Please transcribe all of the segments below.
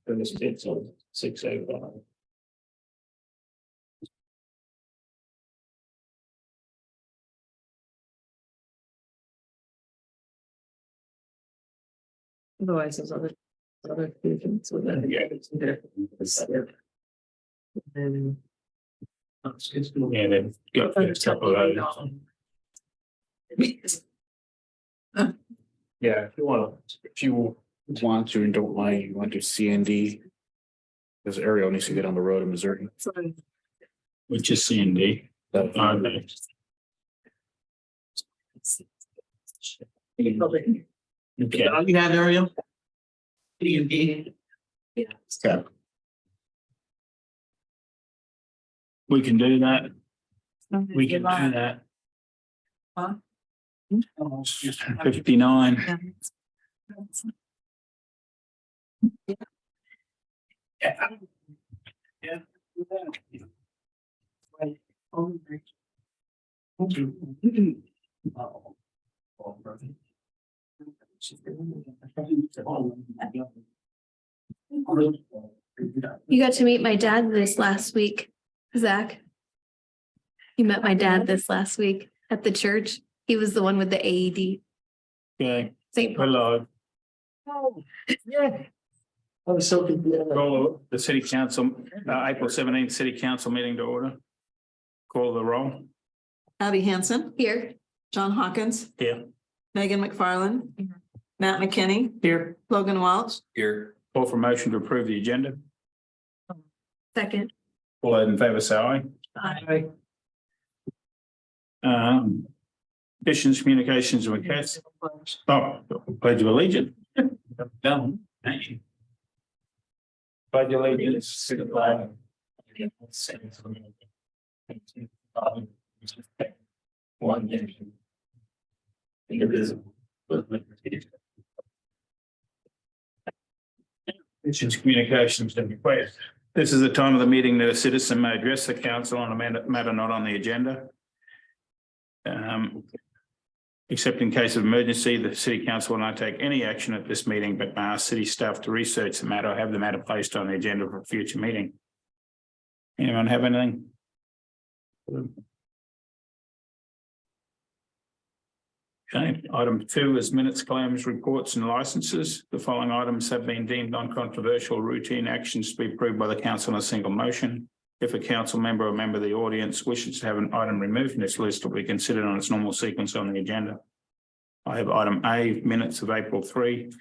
for this bid on 605. Otherwise, there's other things with that. Yeah. And Yeah, they've got a couple of those. Yeah, if you Want to and don't mind, you want to C and D. Because Ariel needs to get on the road in Missouri. which is C and D. Okay. Okay. You have Ariel? D&D. Okay. We can do that. We can do that. Huh? 59. Yeah. Yeah. You got to meet my dad this last week, Zach. You met my dad this last week at the church. He was the one with the AED. Okay, St. Paul. hello. Oh, yeah. I was so confused. Call the city council, April 17th city council meeting to order. Call the roll. Abby Hansen, Here. John Hawkins, Here. Megan McFarland, Matt McKinney, Here. Logan Welch, Here. Call for motion to approve the agenda. Second. All those in favour say aye. Aye. Petitions, communications and requests. Oh, pledge of allegiance. Done. Thank you. Pledge allegiance to the flag. One nation. Indivisible. With liberty. Petitions, communications and requests. This is the time of the meeting that a citizen may address the council on a matter not on the agenda. Except in case of emergency, the city council will not take any action at this meeting, but may ask city staff to research the matter or have the matter placed on the agenda for a future meeting. Anyone have anything? Okay, item 2 is minutes, claims, reports and licenses. The following items have been deemed non-controversial routine actions to be approved by the council in a single motion. If a council member or member of the audience wishes to have an item removed from this list, it will be considered on its normal sequence on the agenda. I have item A, minutes of April 3.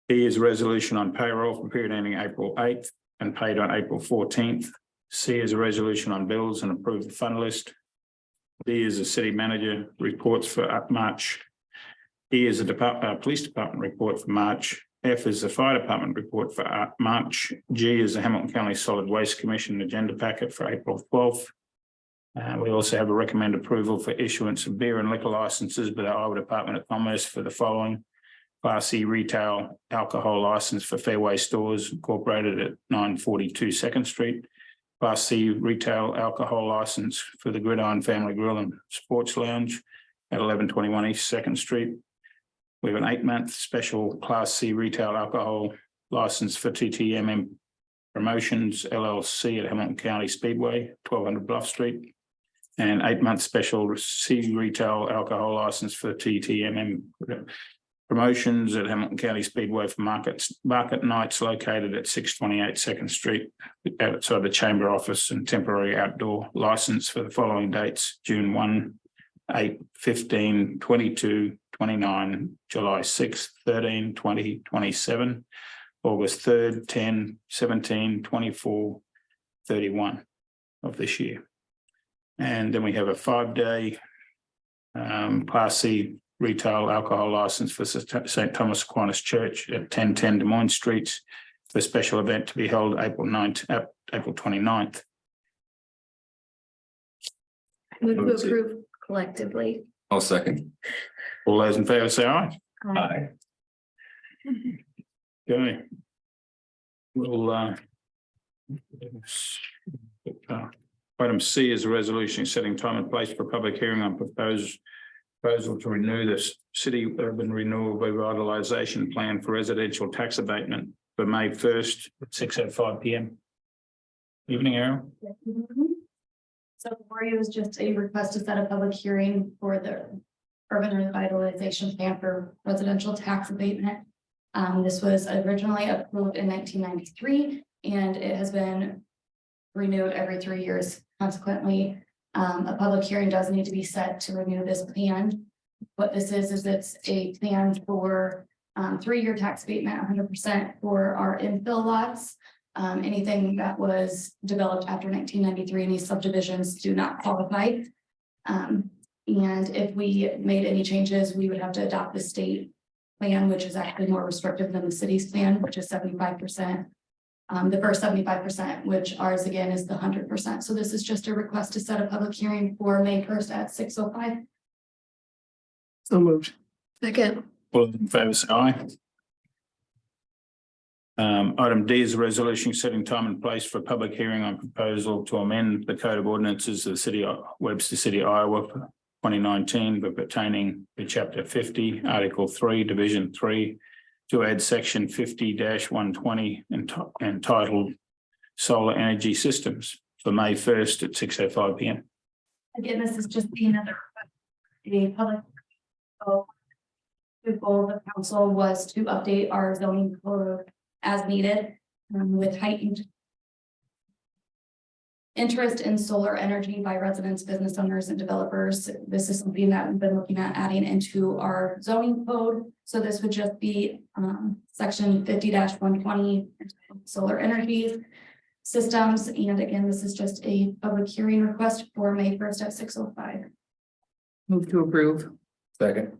B is a resolution on payroll for period ending April 8th and paid on April 14th. C is a resolution on bills and approved fund list. D is a city manager reports for March. E is a police department report for March. F is the fire department report for March. G is the Hamilton County Solid Waste Commission agenda packet for April 12th. We also have a recommend approval for issuance of beer and liquor licenses by the Iowa Department of Commerce for the following: Class C retail alcohol license for Fairway Stores Incorporated at 942 2nd Street. Class C retail alcohol license for the Gridiron Family Grill and Sports Lounge at 1121 East 2nd Street. We have an 8-month special Class C retail alcohol license for TTMM Promotions LLC at Hamilton County Speedway, 1200 Bluff Street. And 8-month special C retail alcohol license for TTMM Promotions at Hamilton County Speedway for market nights located at 628 2nd Street outside the Chamber Office, and temporary outdoor license for the following dates: June 1, 8, 15, 22, 29, July 6, 13, 20, 27, August 3rd, 10, 17, 24, 31 of this year. And then we have a 5-day Class C retail alcohol license for St. Thomas Aquinas Church at 1010 Des Moines Street for a special event to be held April 29th. Move to approve collectively. I'll second. All those in favour say aye. Aye. Okay. We'll item C is a resolution setting time and place for public hearing on proposal to renew this city urban renewal revitalization plan for residential tax abatement for May 1st at 6:05 PM. Evening, Aaron. So before you was just a request to set a public hearing for the urban revitalization plan for residential tax abatement. This was originally approved in 1993, and it has been renewed every 3 years. Consequently, a public hearing does need to be set to renew this plan. What this is it's a plan for 3-year tax abatement, 100% for our infill lots. Anything that was developed after 1993, any subdivisions do not qualify. And if we made any changes, we would have to adopt the state plan, which is actually more restrictive than the city's plan, which is 75%. The first 75%, which ours again is the 100%. So this is just a request to set a public hearing for May 1st at 6:05. So moved. Second. All those in favour say aye. Item D is a resolution setting time and place for a public hearing on proposal to amend the Code of Ordinances of the City of Webster City, Iowa, 2019, but pertaining to Chapter 50, Article 3, Division 3, to add Section 50-120 entitled Solar Energy Systems for May 1st at 6:05 PM. Again, this is just being another a public. The goal of the council was to update our zoning code as needed, with heightened interest in solar energy by residents, business owners, and developers. This is something that we've been looking at adding into our zoning code. So this would just be Section 50-120 solar energy systems. And again, this is just a public hearing request for May 1st at 6:05. Move to approve. Second.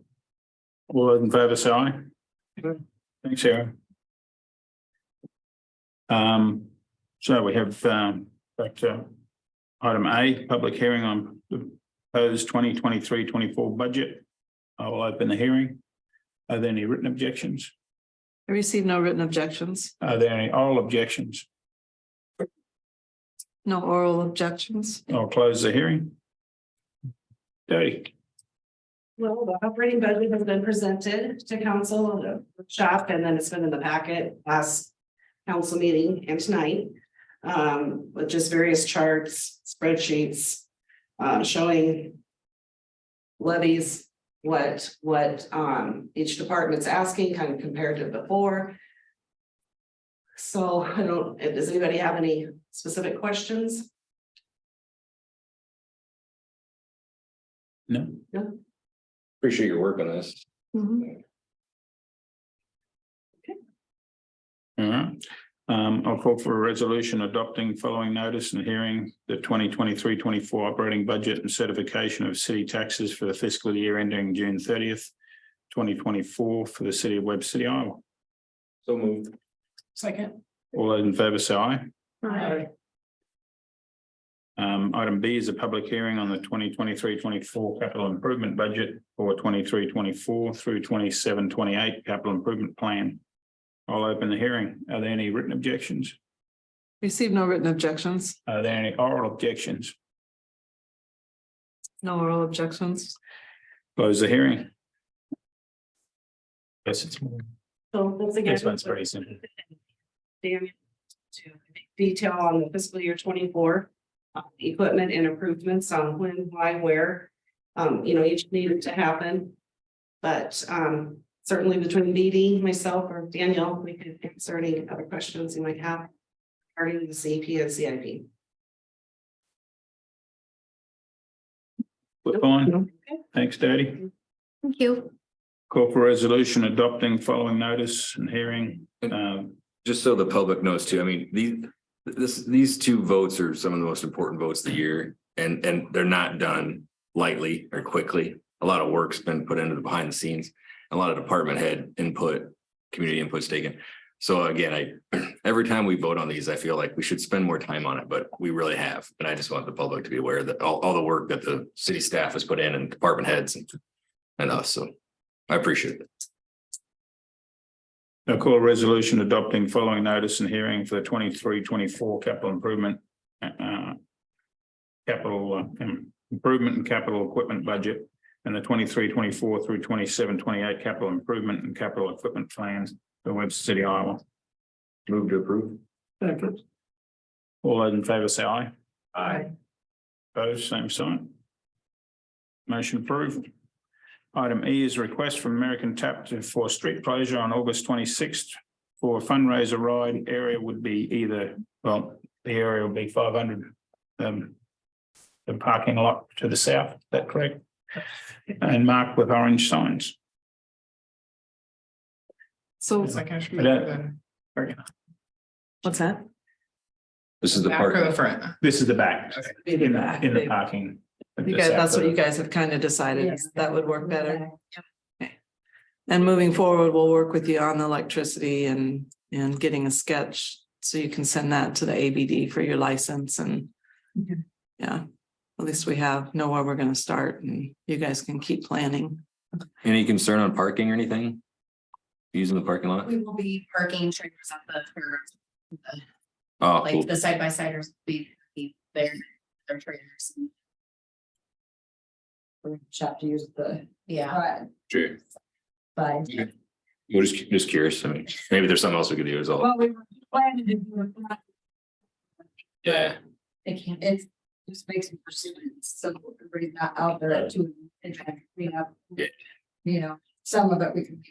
All those in favour say aye. Thanks, Aaron. So we have back to item A, public hearing on the proposed 2023-24 budget. I will open the hearing. Are there any written objections? I received no written objections. Are there any oral objections? No oral objections. I'll close the hearing. Dave. Well, the operating budget has been presented to council in the workshop, and then it's been in the packet last council meeting and tonight. With just various charts, spreadsheets, showing levies, what each department's asking, kind of compared to before. So I don't, does anybody have any specific questions? No. Appreciate your work on this. Mhm. All right. I'll call for a resolution adopting following notice and hearing the 2023-24 operating budget and certification of city taxes for the fiscal year ending June 30th, 2024 for the city of Webster City, Iowa. So moved. Second. All those in favour say aye. Aye. Item B is a public hearing on the 2023-24 capital improvement budget for 23-24 through 27-28 capital improvement plan. I'll open the hearing. Are there any written objections? Received no written objections. Are there any oral objections? No oral objections. Close the hearing. Yes, it's more. So once again. This one's pretty simple. Daniel, to detail on the fiscal year 24 equipment and improvements on when, why, where, each needed to happen. But certainly between Dee Dee, myself, or Daniel, we could answer any other questions you might have regarding the CP and CIP. We're fine. Thanks, Daddy. Thank you. Call for resolution adopting following notice and hearing. Just so the public knows too, I mean, these two votes are some of the most important votes of the year, and they're not done lightly or quickly. A lot of work's been put into the behind the scenes, a lot of department head input, community input's taken. So again, every time we vote on these, I feel like we should spend more time on it, but we really have. And I just want the public to be aware that all the work that the city staff has put in and department heads and us. So I appreciate it. I call a resolution adopting following notice and hearing for the 23-24 capital improvement. Capital improvement and capital equipment budget, and the 23-24 through 27-28 capital improvement and capital equipment plans for Webster City, Iowa. Move to approve. Second. All those in favour say aye. Aye. Opposed, same sign. Motion approved. Item E is a request from American Tap for street closure on August 26th for a fundraiser ride. Area would be either, well, the area will be 500. The parking lot to the south, is that correct? And marked with orange signs. So I don't- what's that? This is the Back or part. the front? This is the back, Maybe in back. the parking. You guys, that's what you guys have kind of decided, is that would work better. Okay. And moving forward, we'll work with you on the electricity and getting a sketch, so you can send that to the ABD for your license and. Yeah, at least we know where we're gonna start, and you guys can keep planning. Any concern on parking or anything? Using the parking lot? We will be parking trailers at the, Oh, like cool. the side by siders will be there, their trailers. We just have to use the. Yeah. True. Fine. We're just curious. I mean, maybe there's something else we could do as well. Well, we were planning to do it. Yeah. They can't. It just makes it pursue so everybody's not out there at 2 and trying to clean up. Yeah. You know, some of it we can.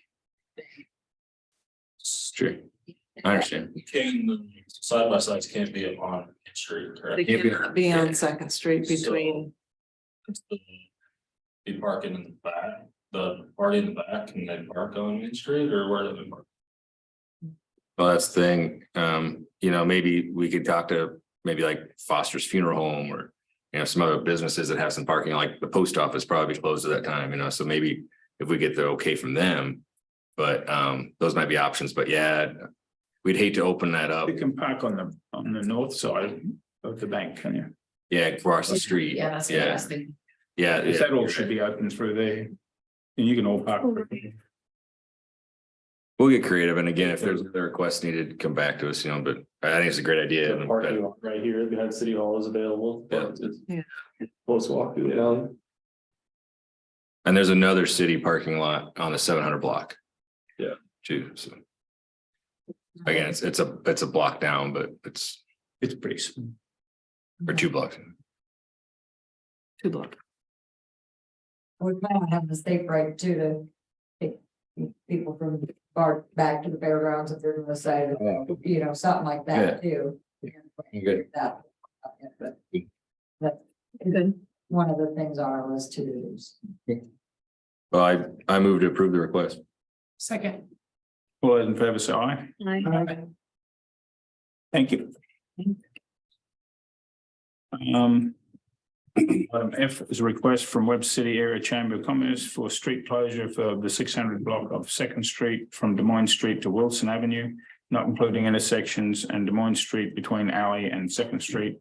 It's true. I understand. Side by sides can't be on Main Street, correct? They cannot be on Second Street between, Be parking in the back, the party in the back, can they park on Main Street or where do they park? Well, that's the thing. Maybe we could talk to maybe like Foster's Funeral Home or, some other businesses that have some parking, like the post office probably closed at that time, so maybe if we get the okay from them. But those might be options, but yeah, we'd hate to open that up. You can park on the north side of the bank, can you? Yeah, across the street. Yeah, that's what I was thinking. Yeah. Because that all should be open through there. And you can all park. We'll get creative. And again, if there's other requests needed, come back to us, but I think it's a great idea. The parking lot right here behind City Hall is available. Yeah. Yeah. Close walk through the alley. And there's another city parking lot on the 700 block. Yeah. Too, so. Again, it's a block down, but it's pretty small. or 2 blocks. 2 blocks. We plan on having the state right too to take people from the park back to the fairgrounds if they're gonna say, something like that too. Good. That. But that's one of the things on our list to do. Well, I move to approve the request. Second. All those in favour say aye. Thank you. Item F is a request from Webster City Area Chamber of Commerce for street closure for the 600 block of Second Street from Des Moines Street to Wilson Avenue, not including intersections, and Des Moines Street between Alley and Second Street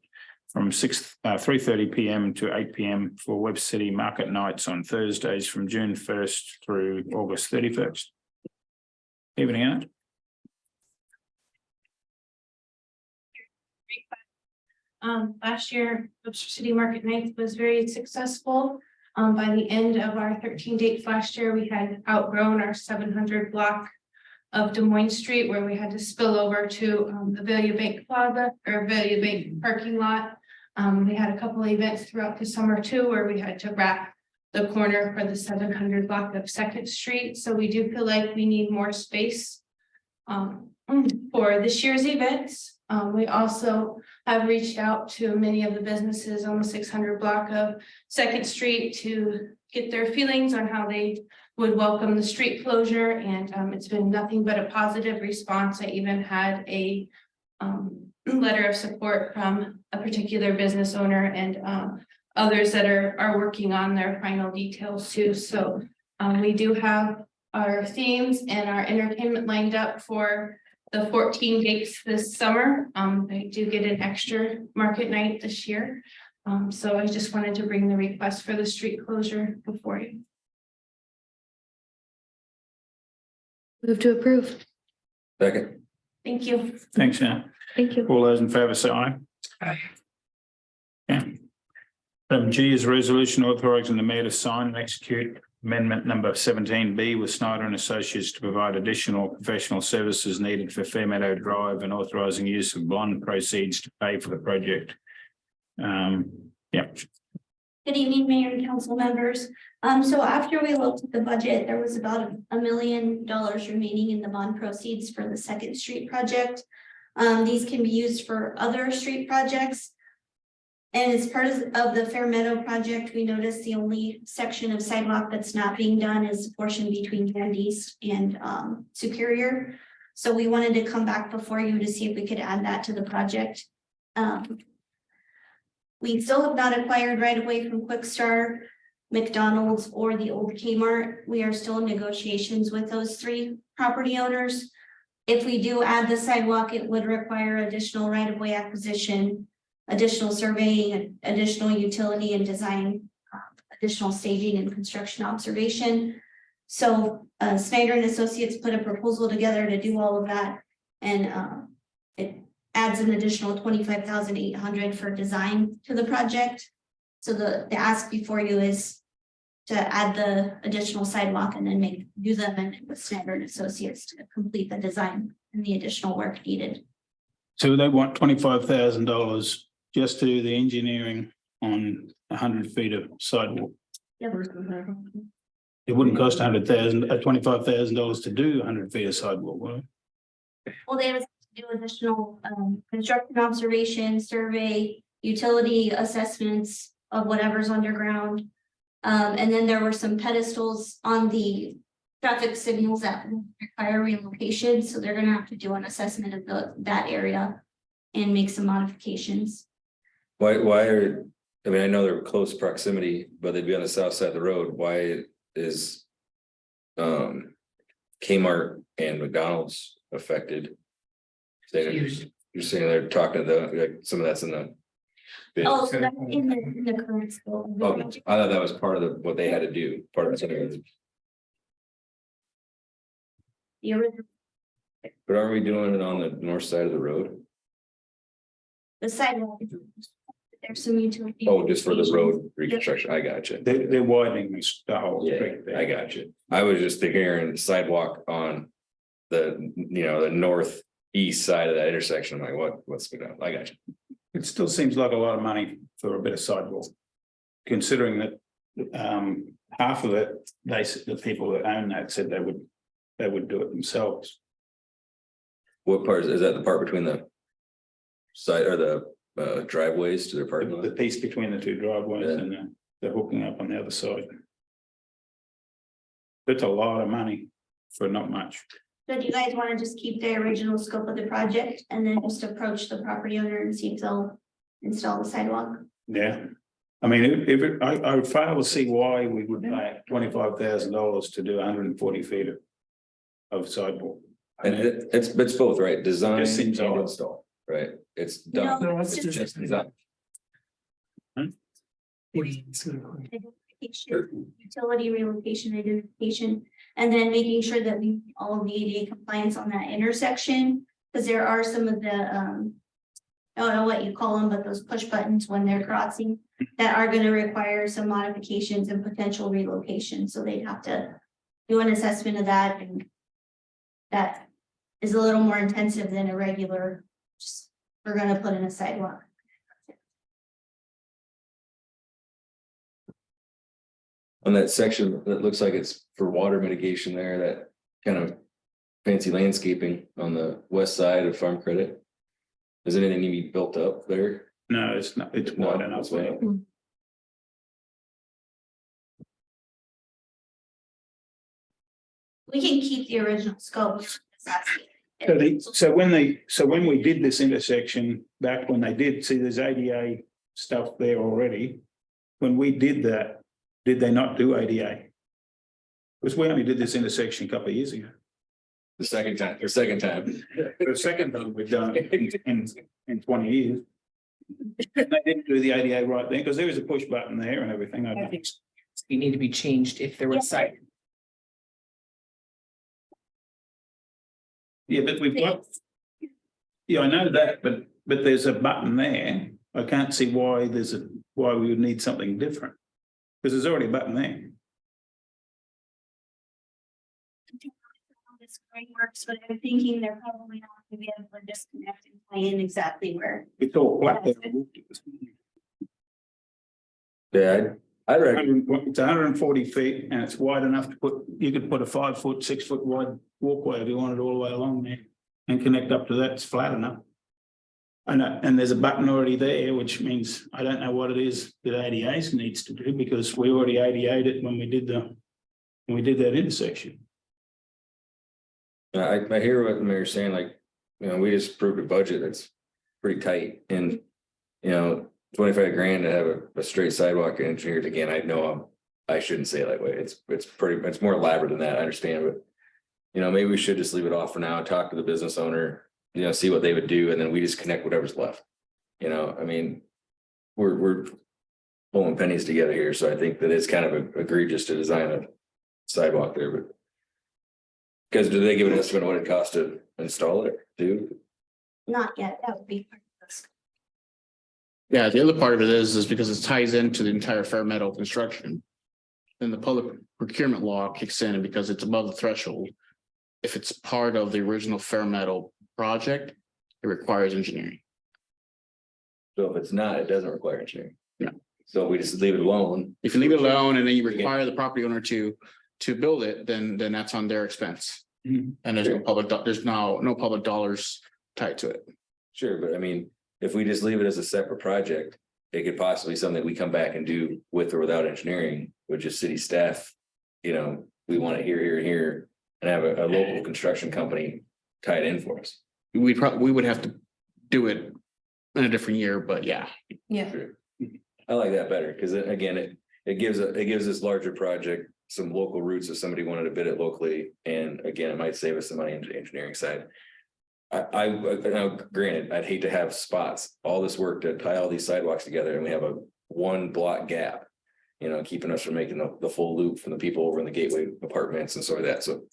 from 3:30 PM to 8 PM for Webster City market nights on Thursdays from June 1st through August 31st. Evening, Anna. Last year, Webster City Market Night was very successful. By the end of our 13 dates last year, we had outgrown our 700 block of Des Moines Street, where we had to spill over to the Value Bank Plaza or Value Bank parking lot. We had a couple of events throughout the summer too, where we had to wrap the corner for the 700 block of Second Street. So we do feel like we need more space for this year's events. We also have reached out to many of the businesses on the 600 block of Second Street to get their feelings on how they would welcome the street closure, and it's been nothing but a positive response. I even had a letter of support from a particular business owner and others that are working on their final details too. So we do have our themes and our entertainment lined up for the 14 dates this summer. I do get an extra market night this year. So I just wanted to bring the request for the street closure before you. Move to approve. Second. Thank you. Thanks, Anna. Thank you. All those in favour say aye. Aye. Yeah. G is a resolution authorising the mayor to sign and execute Amendment number 17B with Snyder and Associates to provide additional professional services needed for Fairmeadow Drive and authorising use of bond proceeds to pay for the project. Yeah. Good evening, Mayor and council members. So after we looked at the budget, there was about $1 million remaining in the bond proceeds for the Second Street project. These can be used for other street projects. And as part of the Fair Meadow project, we noticed the only section of sidewalk that's not being done is the portion between Grand East and Superior. So we wanted to come back before you to see if we could add that to the project. We still have not acquired right away from Quickstar, McDonald's, or the old Kmart. We are still in negotiations with those three property owners. If we do add the sidewalk, it would require additional right of way acquisition, additional surveying, additional utility and design, additional staging and construction observation. So Snyder and Associates put a proposal together to do all of that. And it adds an additional $25,800 for design to the project. So the ask before you is to add the additional sidewalk and then do the amendment with Snyder and Associates to complete the design and the additional work needed. So they want $25,000 just to do the engineering on 100 feet of sidewalk. Yep. It wouldn't cost $25,000 to do 100 feet of sidewalk, would it? Well, they have to do additional construction observation, survey, utility assessments of whatever's underground. And then there were some pedestals on the traffic signals that require relocation. So they're gonna have to do an assessment of that area and make some modifications. Why are, I mean, I know they're close proximity, but they'd be on the south side of the road. Why is Kmart and McDonald's affected? You're saying they're talking to like some of that's in the. Oh, so that's in the current scope. Oh, I thought that was part of what they had to do, part of it. The original, But aren't we doing it on the north side of the road? the sidewalk. There's some utility. Oh, just for the road reconstruction. I got you. They're widening the whole Yeah, street there. I got you. I was just hearing sidewalk on the, the northeast side of that intersection. I'm like, what's going on? I got you. It still seems like a lot of money for a bit of sidewalk. Considering that half of it, the people that own that said they would do it themselves. What part is that? The part between the side or the driveways to their parking lot? The piece between the two driveways and the hooking up on the other side. That's a lot of money for not much. So do you guys want to just keep the original scope of the project and then just approach the property owner and see if they'll install the sidewalk? Yeah. I mean, I would fail to see why we would pay $25,000 to do 140 feet of sidewalk. And it's both, right? Design Just seems and odd. install, right? It's done. No, It's just design. Utility relocation identification, and then making sure that we meet all of the ADA compliance on that intersection. Because there are some of the, I don't know what you call them, but those push buttons when they're crossing that are going to require some modifications and potential relocation. So they'd have to do an assessment of that, and that is a little more intensive than a regular, just, we're going to put in a sidewalk. On that section, that looks like it's for water mitigation there, that kind of fancy landscaping on the west side of Farm Credit. Does anything need to be built up there? No, it's not, it's No, wide enough. it's wide. We can keep the original scope. So when we did this intersection, back when they did, see there's ADA stuff there already. When we did that, did they not do ADA? Because we only did this intersection a couple of years ago. The second time. The second time we've done it in 20 years. And they didn't do the ADA right then, because there was a push button there and everything. I think you need to be changed if there was site. Yeah, but we've got. Yeah, I know that, but there's a button there. I can't see why we would need something different. Because there's already a button there. frameworks, but I'm thinking they're probably not gonna be able to disconnect and play in exactly where. It's all flat there. Yeah, I'd recommend, It's 140 feet and it's wide enough to put, you could put a 5 foot, 6 foot wide walkway if you wanted all the way along there. And connect up to that, it's flat enough. And there's a button already there, which means I don't know what it is that ADAs needs to do because we already ADA'd it when we did that intersection. I hear what Mayor's saying, like, you know, we just approved a budget that's pretty tight and, you know, 25 grand to have a straight sidewalk engineered again, I know I shouldn't say it that way. It's more elaborate than that, I understand, but you know, maybe we should just leave it off for now, talk to the business owner, you know, see what they would do, and then we just connect whatever's left. You know, I mean, we're pulling pennies together here, so I think that it's kind of egregious to design a sidewalk there, but because do they give an estimate of what it costs to install it, dude? Not yet, that would be part of this. Yeah, the other part of it is because it ties into the entire Fair Meadow construction. Then the public procurement law kicks in, and because it's above the threshold. If it's part of the original Fair Meadow project, it requires engineering. So if it's not, it doesn't require engineering. Yeah. So we just leave it alone. If you leave it alone and then you require the property owner to build it, then that's on their expense. Mhm. And there's no public dollars tied to it. Sure, but I mean, if we just leave it as a separate project, it could possibly be something we come back and do with or without engineering, with just city staff. You know, we want it here, here, and here, and have a local construction company tie it in for us. We would have to do it in a different year, but yeah. Yeah. I like that better, because again, it gives this larger project some local roots if somebody wanted to bid it locally, and again, it might save us some money on the engineering side. Now, granted, I'd hate to have spots, all this work to tie all these sidewalks together, and we have a 1 block gap. You know, keeping us from making the full loop from the people over in the Gateway apartments and sort of that, so.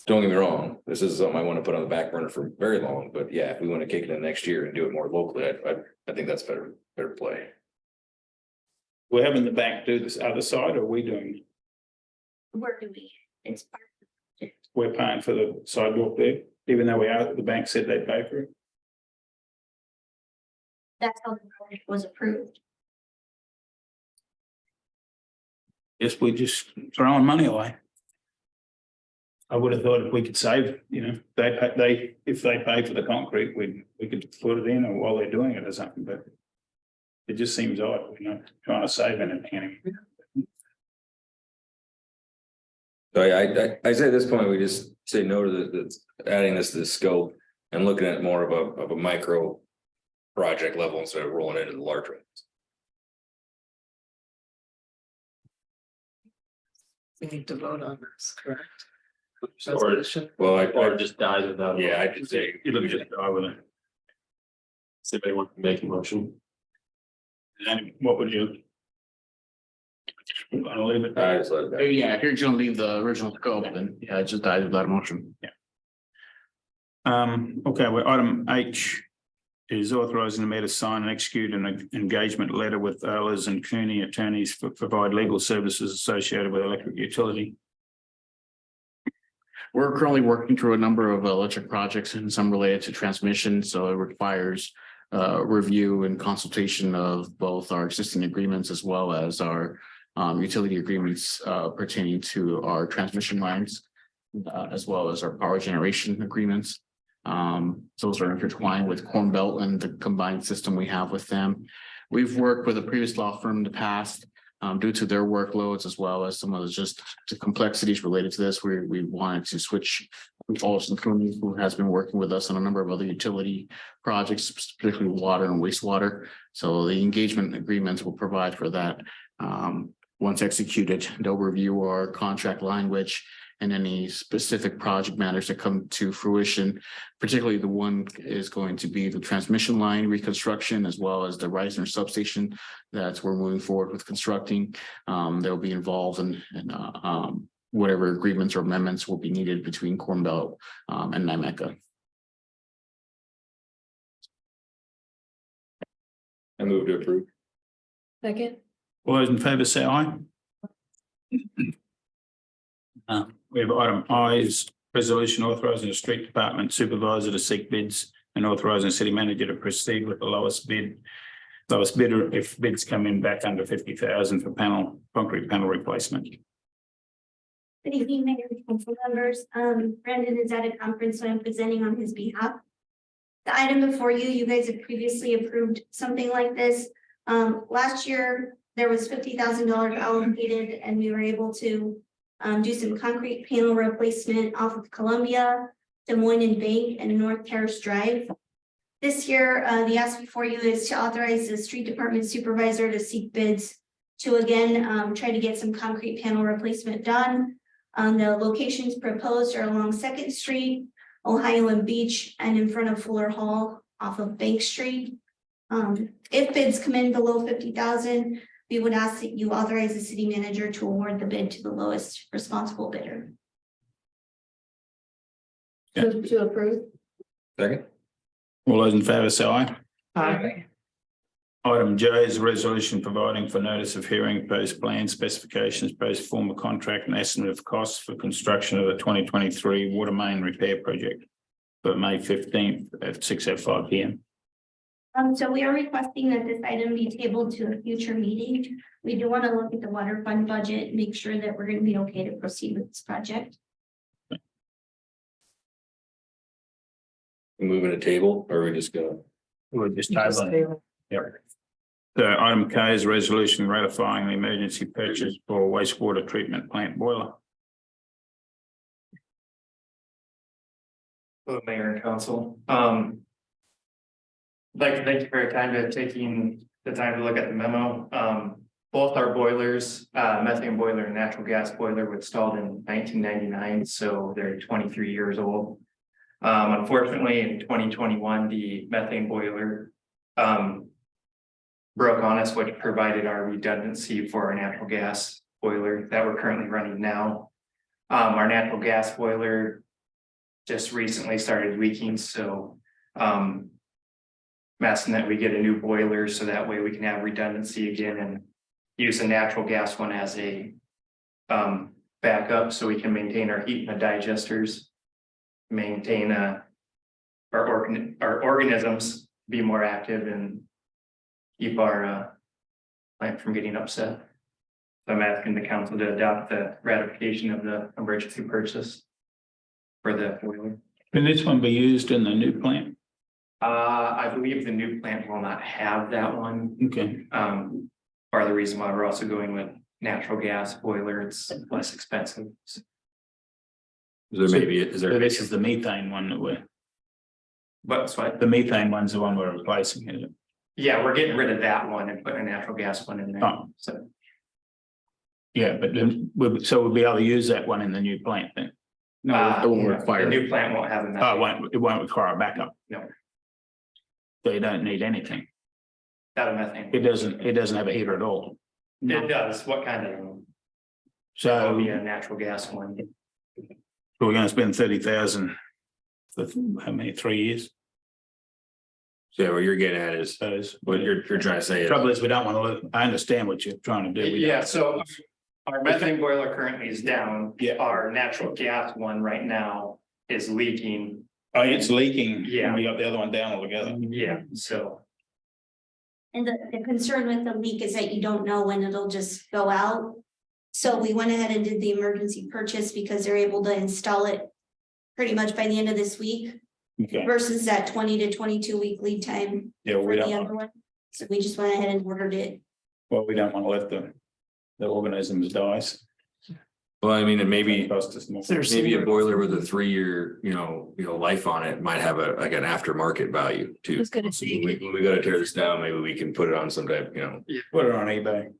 Don't get me wrong, this is something I want to put on the back burner for very long, but yeah, if we want to kick it in next year and do it more locally, I think that's better play. We're having the bank do this other side, or are we doing, it? Where do we, it's part of the project. We're paying for the sidewalk there, even though the bank said they'd pay for it. That's how the project was approved. Yes, we just throwing money away. I would have thought if we could save, you know, if they pay for the concrete, we could put it in or while they're doing it or something, but. It just seems odd, we're not trying to save anything anymore. So I say at this point, we just say no to the adding this to the scope and looking at more of a micro project level instead of rolling into the larger ones. We need to vote on this, correct? Or, Well, or just dies without. yeah, I should say. It'll just die with it. Does anybody want to make a motion? And what would you? I'll leave it. I just let it go. Yeah, if you're gonna leave the original scope, then yeah, it just dies without a motion. Okay, well, item H is authorising the mayor to sign and execute an engagement letter with Ehlers and Cooney attorneys for provide legal services associated with electric utility. We're currently working through a number of electric projects and some related to transmission, so it requires review and consultation of both our existing agreements as well as our utility agreements pertaining to our transmission lines, as well as our power generation agreements. Those are intertwined with Corn Belt and the combined system we have with them. We've worked with a previous law firm in the past. Due to their workloads, as well as some of the complexities related to this, we wanted to switch Olson Cooney, who has been working with us on a number of other utility projects, particularly water and wastewater. So the engagement agreements will provide for that. Once executed, they'll review our contract language and any specific project matters that come to fruition. Particularly the one is going to be the transmission line reconstruction, as well as the Risner substation that we're moving forward with constructing. They'll be involved in whatever agreements or amendments will be needed between Corn Belt and NYMECA. I move to approve. Second. All those in favour say aye. We have item I is Resolution authorising the street department supervisor to seek bids and authorising the city manager to proceed with the lowest bidder if bids come in back under 50,000 for concrete panel replacement. Good evening, Mayor and council members. Brandon is at a conference, so I'm presenting on his behalf. The item before you, you guys have previously approved something like this. Last year, there was $50,000 allocated and we were able to do some concrete panel replacement off of Columbia, Des Moines and Bank and North Terrace Drive. This year, the ask before you is to authorize the street department supervisor to seek bids to again try to get some concrete panel replacement done. The locations proposed are along 2nd Street, Ohio and Beach, and in front of Fuller Hall off of Bank Street. If bids come in below 50,000, we would ask that you authorize the city manager to award the bid to the lowest responsible bidder. To approve. Second. All those in favour say aye. Aye. Item J is a resolution providing for notice of hearing, post plan specifications, post form of contract and estimate of costs for construction of the 2023 water main repair project for May 15th at 6:05 p.m. So we are requesting that this item be tabled to a future meeting. We do want to look at the water fund budget, make sure that we're going to be okay to proceed with this project. Moving a table, or we just go? We're just tabling. Yep. So item K is a resolution ratifying the emergency purchase for wastewater treatment plant boiler. Hello, Mayor and Council. I'd like to thank you for your time to taking the time to look at the memo. Both our boilers, methane boiler and natural gas boiler were installed in 1999, so they're 23 years old. Unfortunately, in 2021, the methane boiler broke on us, which provided our redundancy for our natural gas boiler that we're currently running now. Our natural gas boiler just recently started leaking, so I'm asking that we get a new boiler so that way we can have redundancy again and use the natural gas one as a backup so we can maintain our heat in the digesters, maintain our organisms be more active and keep our plant from getting upset. So I'm asking the council to adopt the ratification of the emergency purchase for the boiler. Can this one be used in the new plant? I believe the new plant will not have that one. Okay. Part of the reason why we're also going with natural gas boiler, it's less expensive. Is there So this is the methane one that we're, But what? the methane one's the one we're replacing, is it? Yeah, we're getting rid of that one and putting a natural gas one in there. Oh. So Yeah, but then so we'll be able to use that one in the new plant then? It won't require. the new plant won't have a. Oh, it won't require a backup. No. So you don't need anything. Not a methane. It doesn't have a heater at all. It does. What kind of? So That'll be a natural gas one. we're gonna spend 30,000 for how many, 3 years? So what you're getting at is what you're trying to say. Trouble is, we don't want to, I understand what you're trying to do. We don't- Yeah, so our methane boiler currently is down. Yeah. Our natural gas one right now is leaking. Oh, it's leaking. Yeah. We got the other one down altogether. Yeah, so. And the concern with the leak is that you don't know when it'll just go out. So we went ahead and did the emergency purchase because they're able to install it pretty much by the end of this week Okay, versus that 20 to 22 week lead time yeah, for we the don't, other one. So we just went ahead and ordered it. well, we don't want to let the organisms die. Well, I mean, and maybe Cost us more. maybe a boiler with a 3-year, life on it might have like an aftermarket value too. I was gonna So say. when we gotta tear this down, maybe we can put it on some type, Put it on eBay.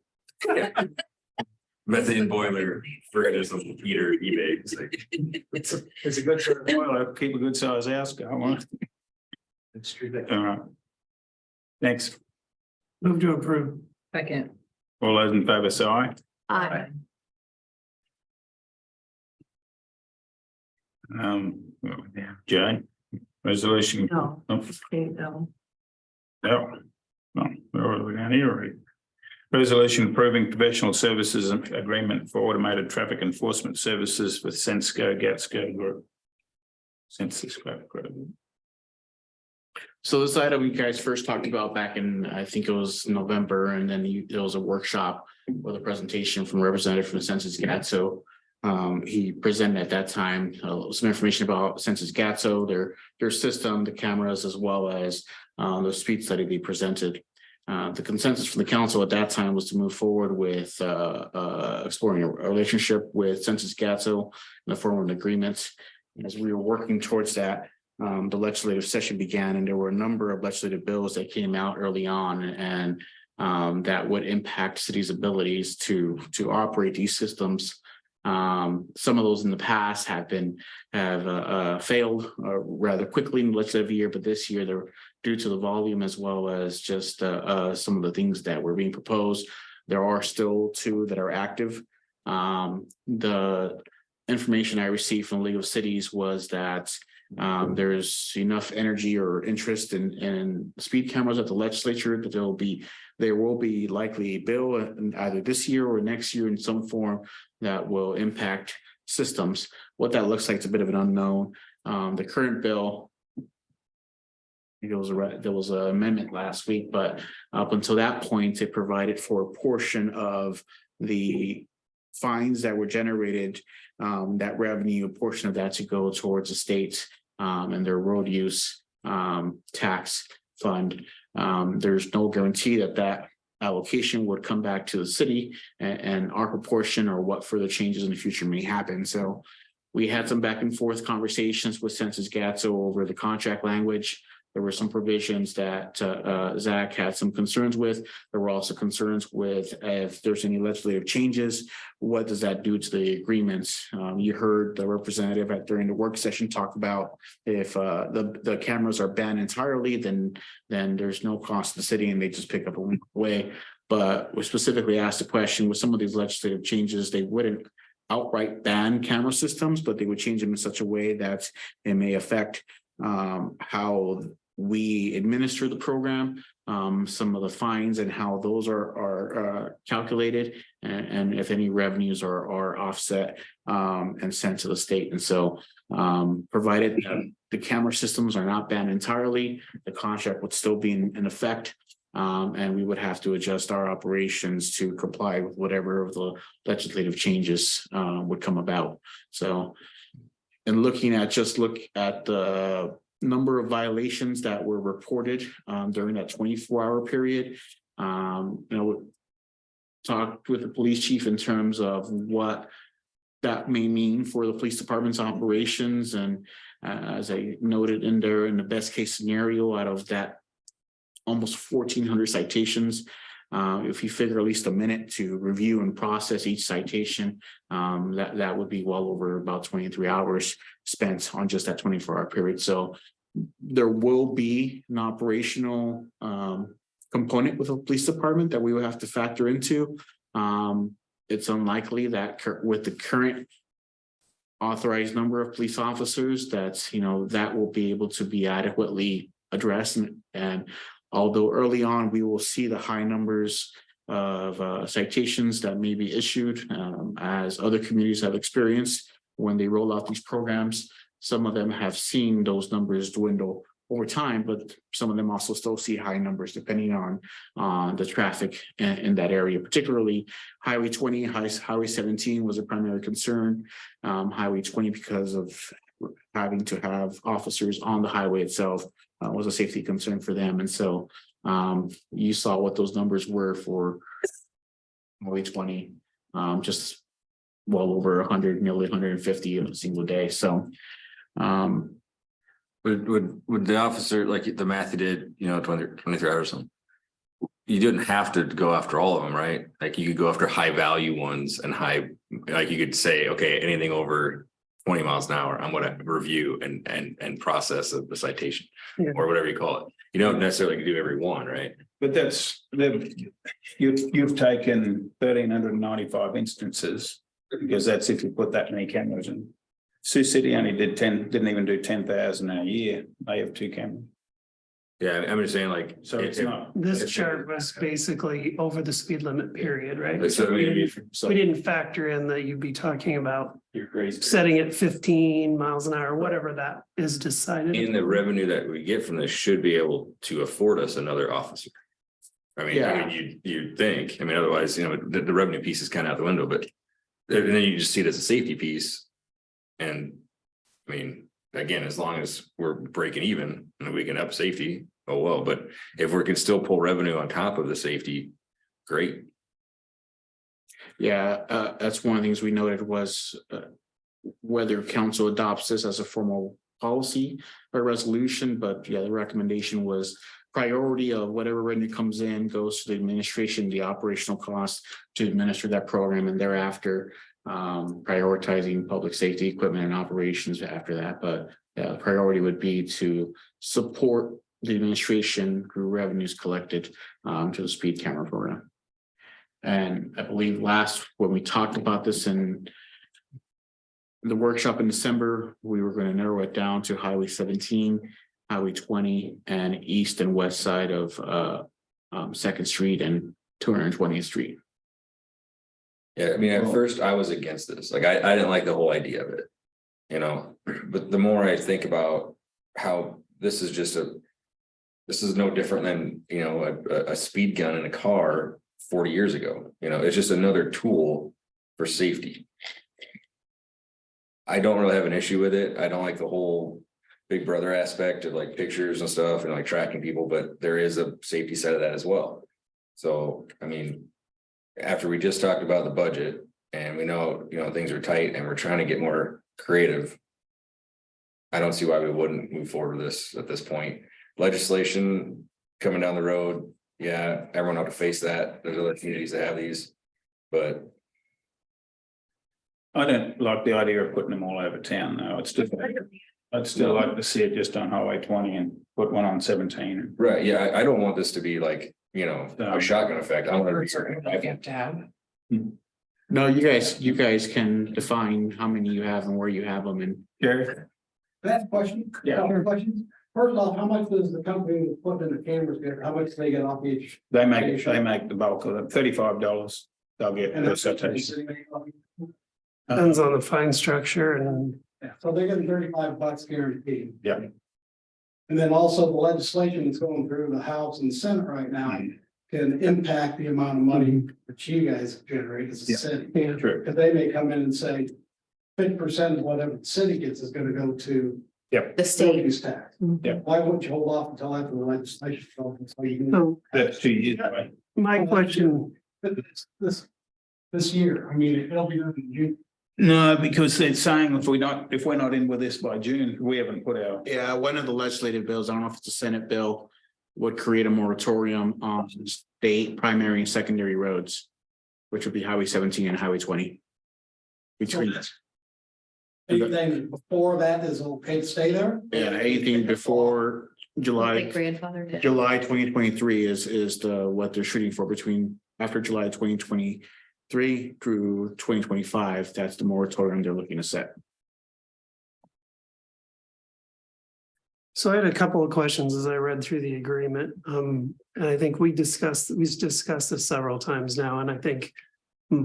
methane boiler for just a heater eBay. It's like, It's a good sort of boiler, keep a good size house going. It's true. All right. Thanks. Move to approve. Second. All those in favour say aye. Aye. Jay, resolution. No. Oh, Okay, no. no. No, where are we down here already? Resolution approving professional services agreement for automated traffic enforcement services with Sensco Gatsco Group. census credible. So this item you guys first talked about back in, I think it was November, and then there was a workshop with a presentation from a representative from the Census Gatso. He presented at that time some information about Census Gatso, their system, the cameras, as well as the speed study they presented. The consensus from the council at that time was to move forward with exploring a relationship with Census Gatso in the form of an agreement. As we were working towards that, the legislative session began, and there were a number of legislative bills that came out early on, and that would impact cities' abilities to operate these systems. Some of those in the past have failed rather quickly in the legislative year, but this year they're due to the volume as well as just some of the things that were being proposed. There are still two that are active. The information I received from the League of Cities was that there's enough energy or interest in speed cameras at the legislature that there will be likely a bill either this year or next year in some form that will impact systems. What that looks like is a bit of an unknown. The current bill, there was an amendment last week, but up until that point, it provided for a portion of the fines that were generated, that revenue, a portion of that to go towards the state and their road use tax fund. There's no guarantee that allocation would come back to the city and our proportion or what further changes in the future may happen. So we had some back and forth conversations with Census Gatso over the contract language. There were some provisions that Zach had some concerns with. There were also concerns with if there's any legislative changes, what does that do to the agreements? You heard the representative during the work session talk about if the cameras are banned entirely, then there's no cost to the city and they just pick up a week away. But we specifically asked the question with some of these legislative changes, they wouldn't outright ban camera systems, but they would change them in such a way that it may affect how we administer the program, some of the fines and how those are calculated, and if any revenues are offset and sent to the state. And so provided the camera systems are not banned entirely, the contract would still be in effect. And we would have to adjust our operations to comply with whatever of the legislative changes would come about. So, and looking at the number of violations that were reported during that 24-hour period, talked with the police chief in terms of what that may mean for the police department's operations. And as I noted in the best case scenario out of that almost 1,400 citations, if you figure at least a minute to review and process each citation, that would be well over about 23 hours spent on just that 24-hour period. So there will be an operational component with the police department that we will have to factor into. It's unlikely that with the current authorized number of police officers that will be able to be adequately addressed. And although early on we will see the high numbers of citations that may be issued as other communities have experienced when they roll out these programs, some of them have seen those numbers dwindle over time, but some of them also still see high numbers depending on the traffic in that area, particularly Highway 20, Highway 17 was a primary concern. Highway 20, because of having to have officers on the highway itself, was a safety concern for them. And so you saw what those numbers were for Highway 20, just well over 100, nearly 150 in a single day. So would the officer, like the math you did, 23 hours or something, you didn't have to go after all of them, right? Like you could go after high value ones and like you could say, okay, anything over 20 miles an hour, I'm going to review and process the citation or whatever you call it. You don't necessarily do every one, right? But you've taken 1,395 instances, because that's if you put that many cameras in. Sioux City only didn't even do 10,000 a year. They have 2 cameras. Yeah, I'm just saying like. So it's not. This chart was basically over the speed limit period, right? So We maybe, didn't factor in that you'd be talking about You're crazy. setting it 15 miles an hour, whatever that is decided. in the revenue that we get from this should be able to afford us another officer. You'd think, I mean, otherwise, the revenue piece is kind of out the window, but. And then you just see it as a safety piece. And, I mean, again, as long as we're breaking even and we can up safety, oh well, but if we can still pull revenue on top of the safety, great. Yeah, that's one of the things we noted was whether council adopts this as a formal policy or resolution, but yeah, the recommendation was priority of whatever revenue comes in goes to the administration, the operational costs to administer that program, and thereafter prioritizing public safety equipment and operations after that. But priority would be to support the administration through revenues collected to the speed camera program. And I believe when we talked about this in the workshop in December, we were going to narrow it down to Highway 17, Highway 20, and east and west side of 2nd Street and 220th Street. Yeah, I mean, at first I was against this, like, I didn't like the whole idea of it. But the more I think about how this is no different than, a speed gun in a car 40 years ago, it's just another tool for safety. I don't really have an issue with it. I don't like the whole Big Brother aspect of like pictures and stuff and like tracking people, but there is a safety side of that as well. So, I mean, after we just talked about the budget and we know, things are tight and we're trying to get more creative. I don't see why we wouldn't move forward with this at this point. Legislation coming down the road. Yeah, everyone ought to face that. There's other communities that have these, but. I don't like the idea of putting them all over town though. I'd still like to see it just on Highway 20 and put one on 17. Right, yeah, I don't want this to be like, a shotgun effect. I want it to be something I can Tab. No, you guys can define how many you have and where you have them, and Gary? That's a question. Yeah. Couple questions. First off, how much does the company that's putting in the cameras get? How much do they get off each? They make the bulk of it, $35. They'll get And the that's what the citation. city makes off each? Depends on the fine structure and Yeah, so they're getting $35 guaranteed. Yeah. And then also the legislation that's going through the House and Senate right now can impact the amount of money that you guys generate as a city. True. Because they may come in and say 50% of whatever the city gets is gonna go to The state. use tax. Yeah. Why wouldn't you hold off until after the legislation? So you can- so That's 2 years away. my question, This year, I mean, it'll be done in June. No, because they're saying if we're not in with this by June, we haven't put our. yeah, one of the legislative bills, I don't know if it's a Senate bill, would create a moratorium on state primary and secondary roads, which would be Highway 17 and Highway 20. Between Anything before that is okay to stay there? anything before July Grandfather did. 2023 is what they're shooting for after July 2023 through 2025. That's the moratorium they're looking to set. so I had a couple of questions as I read through the agreement. And I think we've discussed this several times now, and I think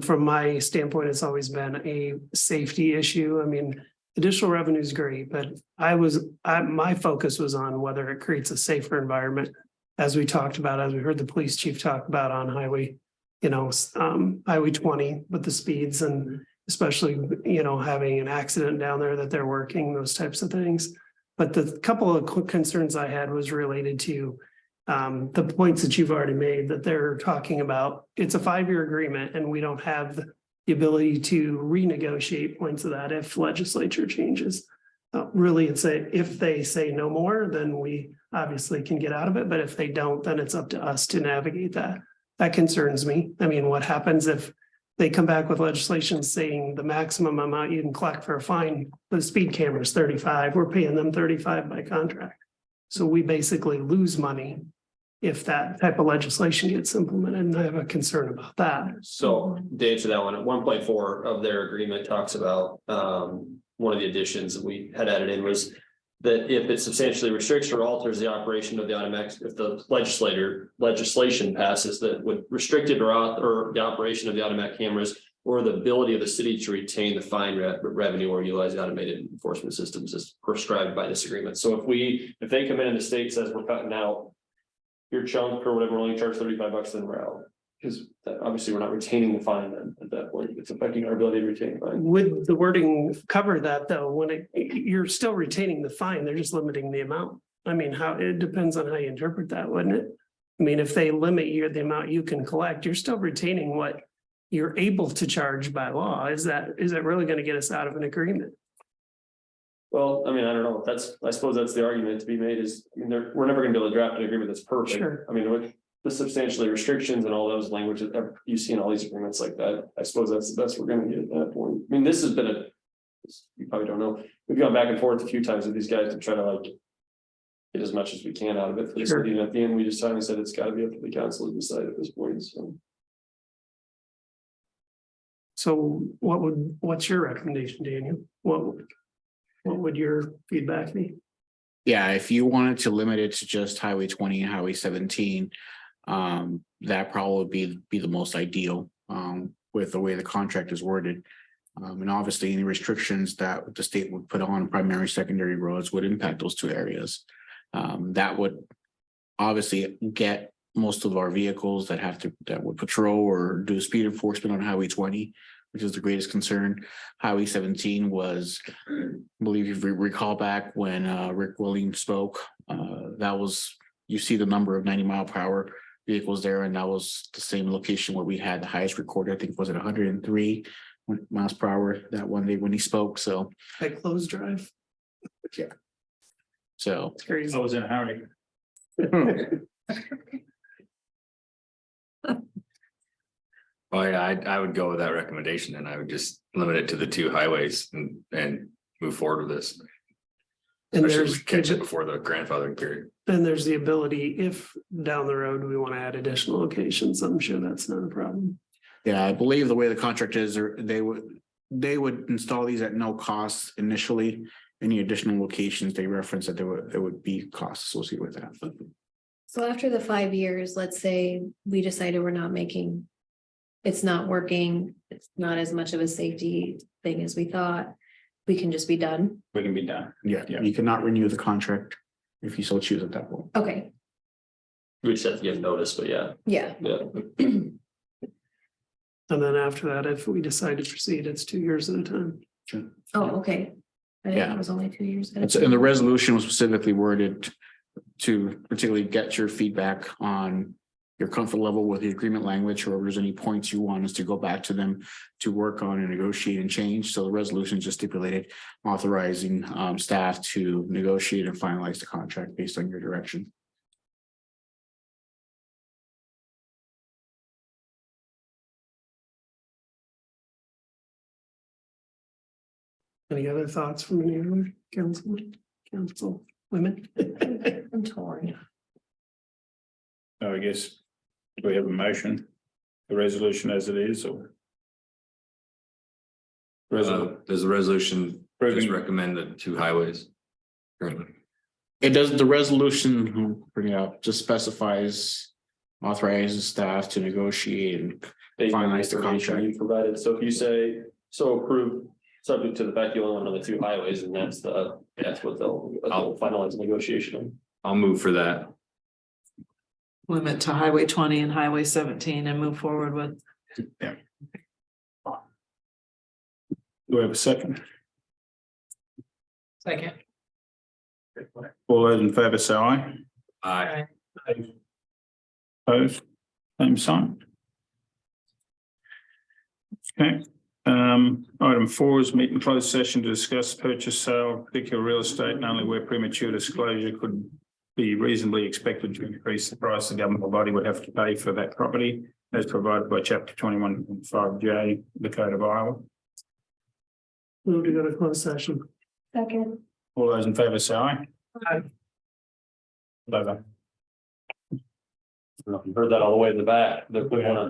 from my standpoint, it's always been a safety issue. I mean, additional revenue is great, but my focus was on whether it creates a safer environment. As we talked about, as we heard the police chief talk about on highway, Highway 20 with the speeds and especially, having an accident down there that they're working, those types of things. But the couple of quick concerns I had was related to the points that you've already made, that they're talking about. It's a 5-year agreement and we don't have the ability to renegotiate points of that if legislature changes. Really, if they say no more, then we obviously can get out of it. But if they don't, then it's up to us to navigate that. That concerns me. I mean, what happens if they come back with legislation saying the maximum amount you can collect for a fine for the speed camera is 35, we're paying them 35 by contract. So we basically lose money if that type of legislation gets implemented, and I have a concern about that. So to answer that one, at 1.4 of their agreement talks about one of the additions that we had added in was that if it substantially restricts or alters the operation of the automatic, if the legislation passes that would restrict it or the operation of the automatic cameras or the ability of the city to retain the fine revenue or utilize the automated enforcement systems as prescribed by this agreement. So if they come in and the state says we're cutting out your chunk or whatever, we're only charge $35, then we're out. Because obviously we're not retaining the fine then at that point. It's affecting our ability to retain the fine. Would the wording cover that though? When you're still retaining the fine, they're just limiting the amount. I mean, it depends on how you interpret that, wouldn't it? I mean, if they limit the amount you can collect, you're still retaining what you're able to charge by law. Is that really going to get us out of an agreement? Well, I mean, I don't know. I suppose that's the argument to be made is, I mean, we're never gonna be able to draft an agreement that's perfect. Sure. I mean, with the substantially restrictions and all those languages that you see in all these agreements like that, I suppose that's the best we're gonna get at that point. I mean, this has been you probably don't know, we've gone back and forth a few times with these guys to try to like get as much as we can out of it for the city. And at the end, we just finally said it's gotta be up to the council to decide at this point, so. So what's your recommendation, Daniel? What would your feedback be? Yeah, if you wanted to limit it to just Highway 20 and Highway 17, that probably be the most ideal with the way the contract is worded. And obviously any restrictions that the state would put on primary, secondary roads would impact those two areas. That would obviously get most of our vehicles that would patrol or do speed enforcement on Highway 20, which is the greatest concern. Highway 17 was, I believe if you recall back when Rick Williams spoke, you see the number of 90-mile-per-hour vehicles there, and that was the same location where we had the highest recorded. I think was it 103 miles per hour that one day when he spoke. So At closed drive? yeah. So It's crazy. I was in a hurry. Oh, yeah, I would go with that recommendation and I would just limit it to the two highways and move forward with this. And Especially if there's we catch it before the grandfathering period. Then there's the ability, if down the road we want to add additional locations, I'm sure that's not a problem. yeah, I believe the way the contract is, they would install these at no cost initially. Any additional locations they reference that there would be costs associated with that. So after the 5 years, let's say we decided it's not working, it's not as much of a safety thing as we thought, we can just be done. We can be done. Yeah, you cannot renew the contract if you so choose at that point. Okay, We just have to give notice, but yeah. yeah. And then after that, if we decide to proceed, it's 2 years at a time. Sure. Oh, okay. I didn't know Yeah. it was only 2 years. And the resolution was specifically worded to particularly get your feedback on your comfort level with the agreement language, or if there's any points you want us to go back to them to work on and negotiate and change. So the resolution just stipulated authorizing staff to negotiate and finalize the contract based on your direction. Any other thoughts from any other council women? I'm torn. So I guess, do we have a motion, the resolution as it is, or? Does the resolution just Approving. recommend the two highways? Currently. It does, the resolution, bring it up, just specifies authorizes staff to negotiate and finalize the contract. You provided, so if you say, so approved, subject to the fact you only want the two highways, and that's what they'll finalize negotiation on. I'll move for that. Limit to Highway 20 and Highway 17 and move forward with. Do we have a second? Second. All those in favour say aye. Aye. Opposed, same sign. Okay, item 4 is meet in closed session to discuss purchase, sale, of particular real estate, and only where premature disclosure could be reasonably expected to increase the price the governmental body would have to pay for that property as provided by chapter 21.5J, the Code of Iowa. Move to go to closed session. Second. All those in favour say aye. Aye. Over. Heard that all the way in the back. They're putting one on